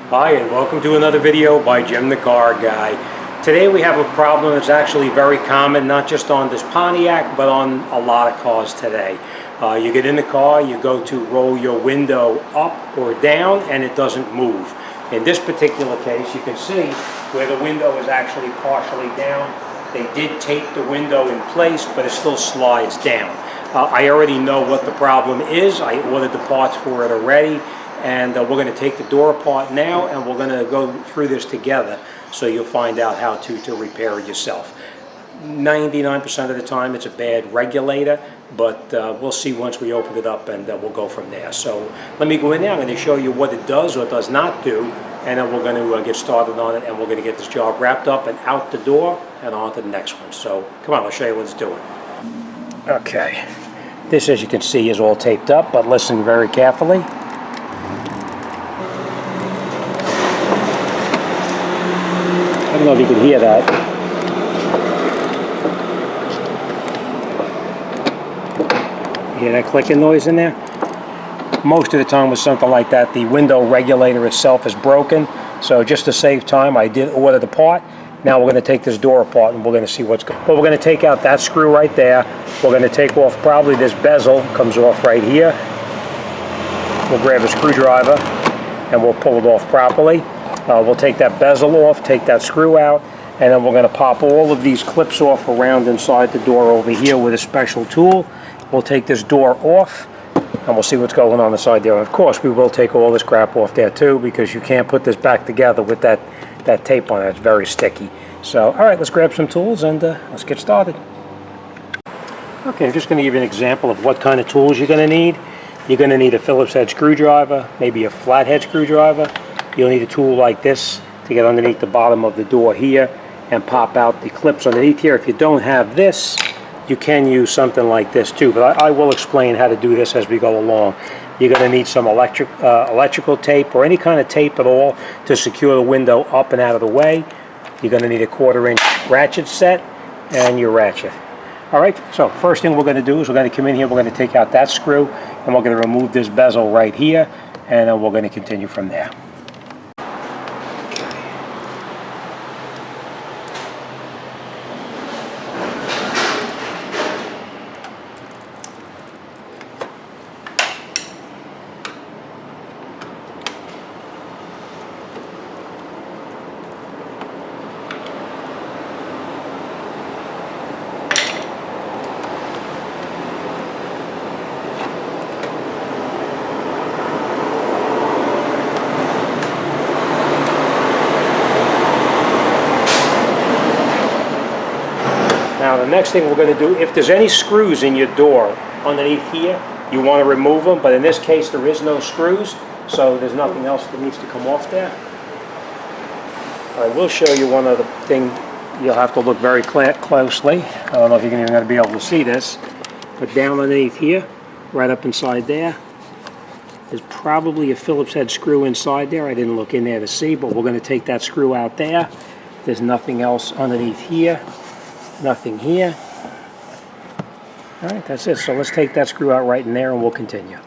Hi, and welcome to another video by Jim the Car Guy. Today we have a problem that's actually very common, not just on this Pontiac, but on a lot of cars today. You get in the car, you go to roll your window up or down, and it doesn't move. In this particular case, you can see where the window is actually partially down. They did tape the window in place, but it still slides down. I already know what the problem is. I ordered the parts for it already. And we're going to take the door apart now, and we're going to go through this together so you'll find out how to repair it yourself. 99% of the time it's a bad regulator, but we'll see once we open it up, and we'll go from there. So let me go in there. I'm going to show you what it does or does not do, and then we're going to get started on it, and we're going to get this job wrapped up and out the door and on to the next one. So come on, I'll show you what it's doing. Okay, this, as you can see, is all taped up, but listen very carefully. I don't know if you can hear that. You hear that clicking noise in there? Most of the time with something like that, the window regulator itself is broken. So just to save time, I did order the part. Now we're going to take this door apart, and we're going to see what's going on. Well, we're going to take out that screw right there. We're going to take off probably this bezel, comes off right here. We'll grab a screwdriver and we'll pull it off properly. We'll take that bezel off, take that screw out, and then we're going to pop all of these clips off around inside the door over here with a special tool. We'll take this door off, and we'll see what's going on inside there. And of course, we will take all this crap off there too, because you can't put this back together with that tape on it. It's very sticky. So, all right, let's grab some tools and let's get started. Okay, I'm just going to give you an example of what kind of tools you're going to need. You're going to need a Phillips head screwdriver, maybe a flathead screwdriver. You'll need a tool like this to get underneath the bottom of the door here and pop out the clips underneath here. If you don't have this, you can use something like this too, but I will explain how to do this as we go along. You're going to need some electrical tape or any kind of tape at all to secure the window up and out of the way. You're going to need a 1/4-inch ratchet set and your ratchet. All right, so first thing we're going to do is we're going to come in here, we're going to take out that screw, and we're going to remove this bezel right here, and then we're going to continue from there. Now the next thing we're going to do, if there's any screws in your door underneath here, you want to remove them, but in this case there is no screws, so there's nothing else that needs to come off there. I will show you one other thing. You'll have to look very closely. I don't know if you're even going to be able to see this, but down underneath here, right up inside there, there's probably a Phillips head screw inside there. I didn't look in there to see, but we're going to take that screw out there. There's nothing else underneath here. Nothing here. All right, that's it. So let's take that screw out right in there, and we'll continue.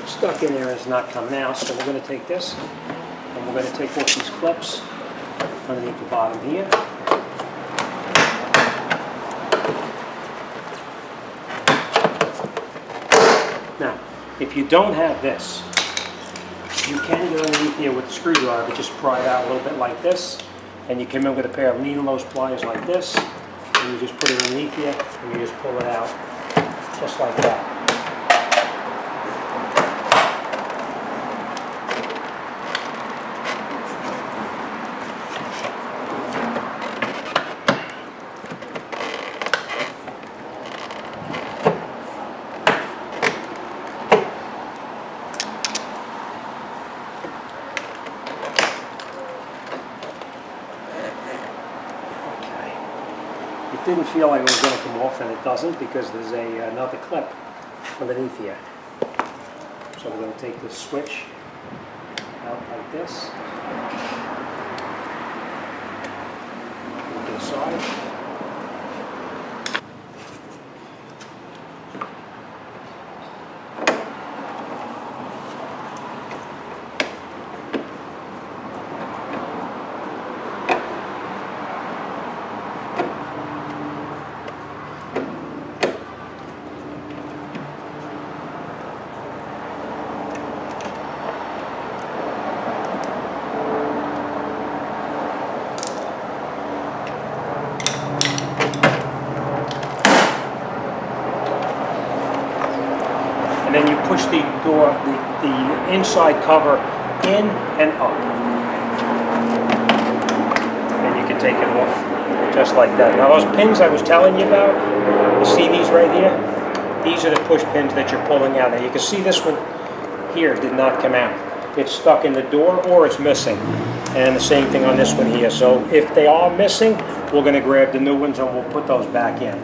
Stuck in there and it's not coming out, so we're going to take this and we're going to take off these clips underneath the bottom here. Now, if you don't have this, you can get underneath here with the screwdriver, just pry it out a little bit like this, and you come in with a pair of needle nose pliers like this, and you just put it underneath here and you just pull it out just like that. It didn't feel like it was going to come off, and it doesn't because there's another clip underneath here. So we're going to take this switch out like this. Move to the side. And then you push the door, the inside cover in and up. And you can take it off just like that. Now those pins I was telling you about, you see these right here? These are the push pins that you're pulling out. And you can see this one here did not come out. It's stuck in the door or it's missing. And the same thing on this one here. So if they are missing, we're going to grab the new ones and we'll put those back in.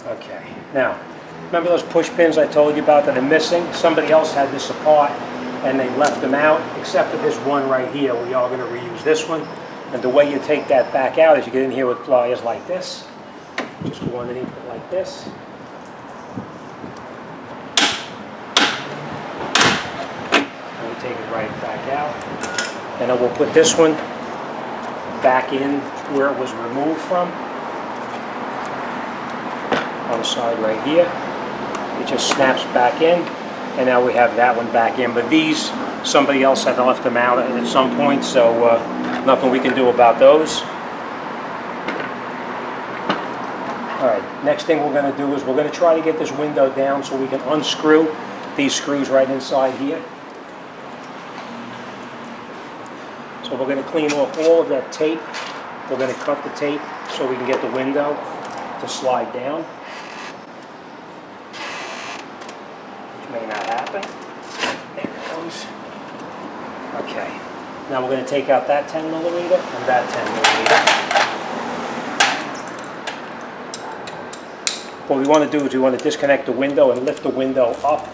Okay, now, remember those push pins I told you about that are missing? Somebody else had this apart and they left them out, except for this one right here. We are going to reuse this one. And the way you take that back out is you get in here with pliers like this. Just go underneath it like this. And we take it right back out. And then we'll put this one back in where it was removed from. On the side right here. It just snaps back in. And now we have that one back in. But these, somebody else had left them out at some point, so nothing we can do about those. Alright, next thing we're going to do is we're going to try to get this window down so we can unscrew these screws right inside here. So we're going to clean off all of that tape. We're going to cut the tape so we can get the window to slide down. Which may not happen. There it goes. Okay. Now we're going to take out that 10 millimeter and that 10 millimeter. What we want to do is we want to disconnect the window and lift the window up.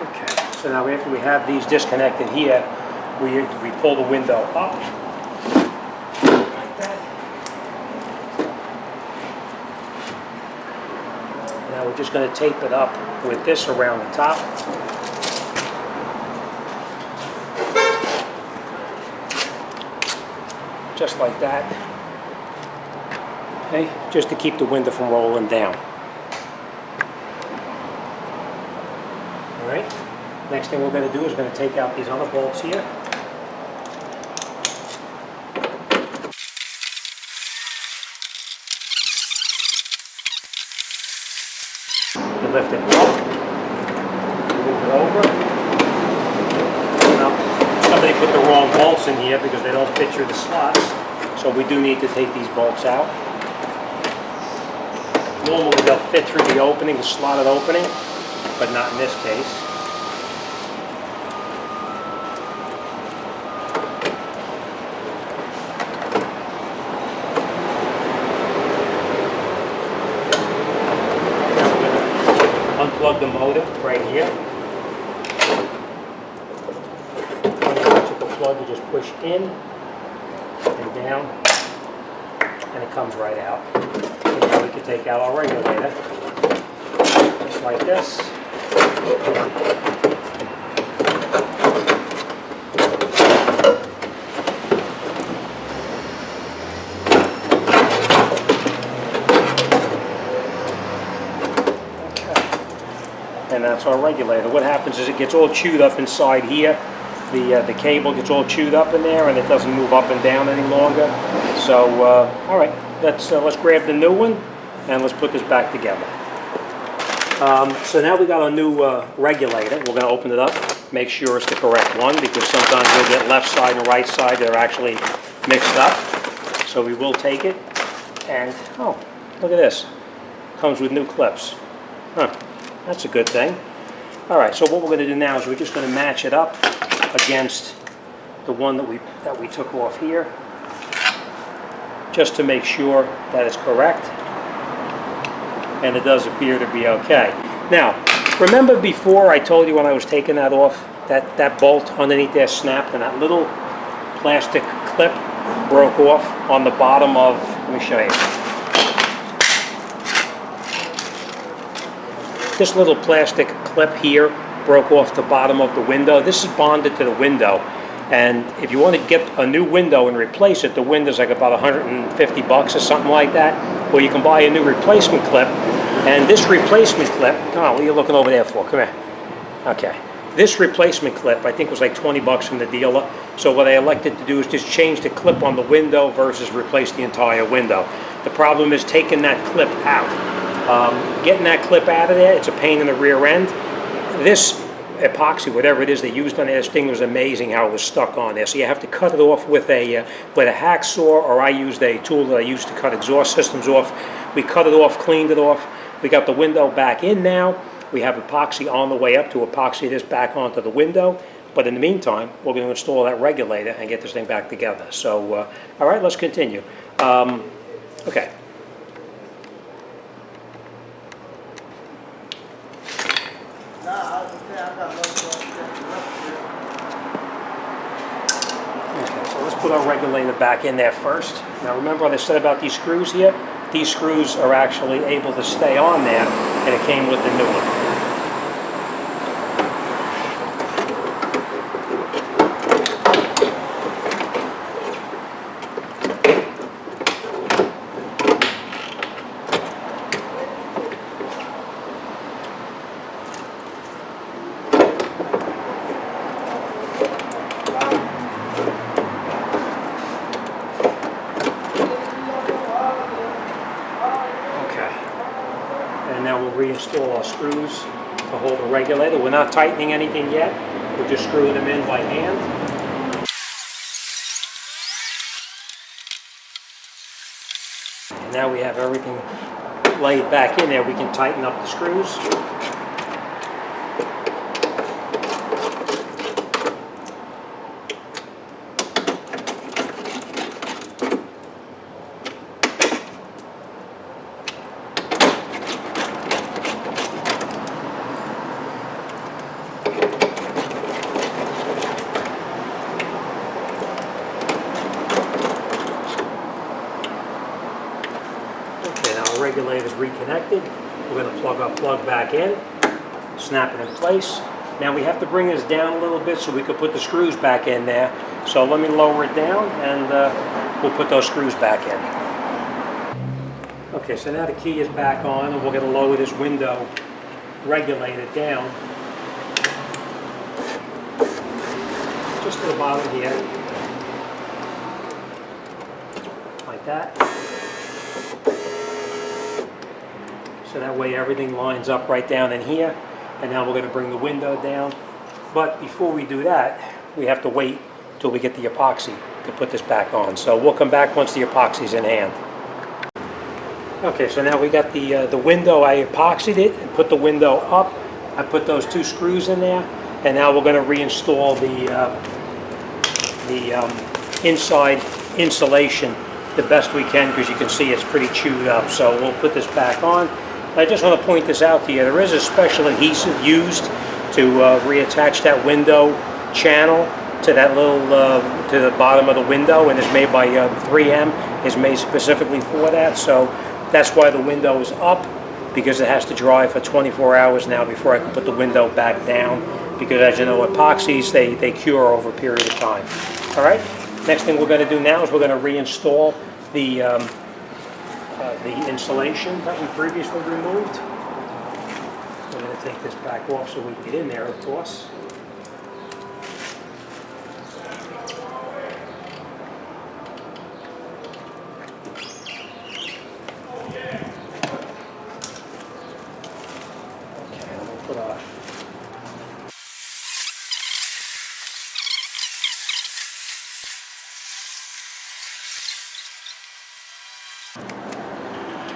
Okay, so now after we have these disconnected here, we pull the window up like that. Now we're just going to tape it up with this around the top. Just like that. Okay, just to keep the window from rolling down. Alright, next thing we're going to do is we're going to take out these other bolts here. You lift it up, move it over. Somebody put the wrong bolts in here because they don't fit through the slots, so we do need to take these bolts out. Normally they'll fit through the opening, the slotted opening, but not in this case. Now we're going to unplug the motor right here. Plug, you just push in and down, and it comes right out. And now we can take out our regulator, just like this. Okay. And that's our regulator. What happens is it gets all chewed up inside here. The cable gets all chewed up in there and it doesn't move up and down any longer. So, all right, let's grab the new one and let's put this back together. So now we got a new regulator. We're going to open it up, make sure it's the correct one, because sometimes we'll get left side and right side that are actually mixed up. So we will take it, and oh, look at this. Comes with new clips. Huh, that's a good thing. All right, so what we're going to do now is we're just going to match it up against the one that we took off here, just to make sure that it's correct. And it does appear to be okay. Now, remember before I told you when I was taking that off, that bolt underneath there snapped and that little plastic clip broke off on the bottom of, let me show you. This little plastic clip here broke off the bottom of the window. This is bonded to the window. And if you want to get a new window and replace it, the window's like about 150 bucks or something like that. Or you can buy a new replacement clip. And this replacement clip, come on, what are you looking over there for? Come here. Okay. This replacement clip, I think, was like 20 bucks from the dealer. So what I elected to do is just change the clip on the window versus replace the entire window. The problem is taking that clip out. Getting that clip out of there, it's a pain in the rear end. This epoxy, whatever it is they used on this thing, was amazing how it was stuck on there. So you have to cut it off with a hacksaw, or I used a tool that I used to cut exhaust systems off. We cut it off, cleaned it off. We got the window back in now. We have epoxy on the way up to epoxy this back onto the window. But in the meantime, we're going to install that regulator and get this thing back together. So, all right, let's continue. Okay. So let's put our regulator back in there first. Now remember what I said about these screws here? These screws are actually able to stay on there, and it came with the new one. Now we'll reinstall our screws to hold the regulator. We're not tightening anything yet. We're just screwing them in by hand. And now we have everything laid back in there. We can tighten up the screws. Regulator's reconnected. We're going to plug our plug back in, snap it in place. Now we have to bring this down a little bit so we can put the screws back in there. So let me lower it down and we'll put those screws back in. Okay, so now the key is back on and we're going to lower this window regulator down just to the bottom here, like that. So that way everything lines up right down in here. And now we're going to bring the window down. But before we do that, we have to wait till we get the epoxy to put this back on. So we'll come back once the epoxy's in hand. Okay, so now we got the window. I epoxied it and put the window up. I put those two screws in there. And now we're going to reinstall the inside insulation the best we can, because you can see it's pretty chewed up. So we'll put this back on. I just want to point this out to you. There is a special adhesive used to reattach that window channel to that little to the bottom of the window, and it's made by 3M. It's made specifically for that. So that's why the window is up, because it has to dry for 24 hours now before I can put the window back down. Because as you know, epoxies they cure over a period of time. All right. Next thing we're going to do now is we're going to reinstall the insulation that we previously removed. We're going to take this back off so we can get in there, of course.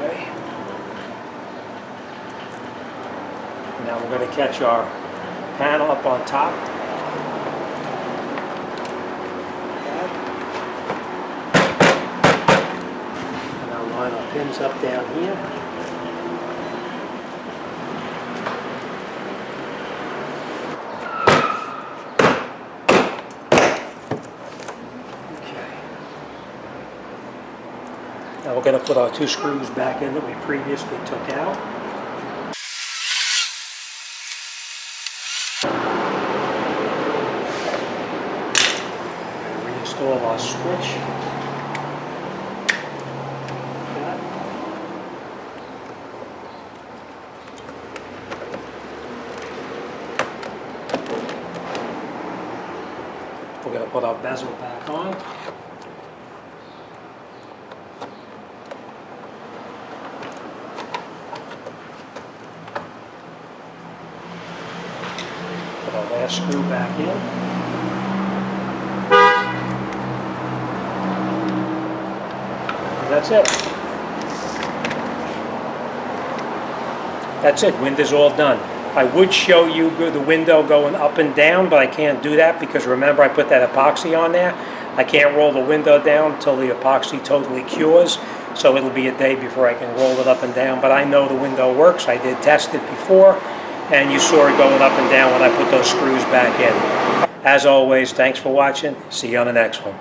Okay. Now we're going to catch our panel up on top. And I'll line our pins up down here. Now we're going to put our 2 screws back in that we previously took out. Reinstall our switch. We're going to put our bezel back on. Put our last screw back in. And that's it. That's it. Window's all done. I would show you the window going up and down, but I can't do that because remember I put that epoxy on there. I can't roll the window down until the epoxy totally cures, so it'll be a day before I can roll it up and down. But I know the window works. I did test it before, and you saw it going up and down when I put those screws back in. As always, thanks for watching. See you on the next one.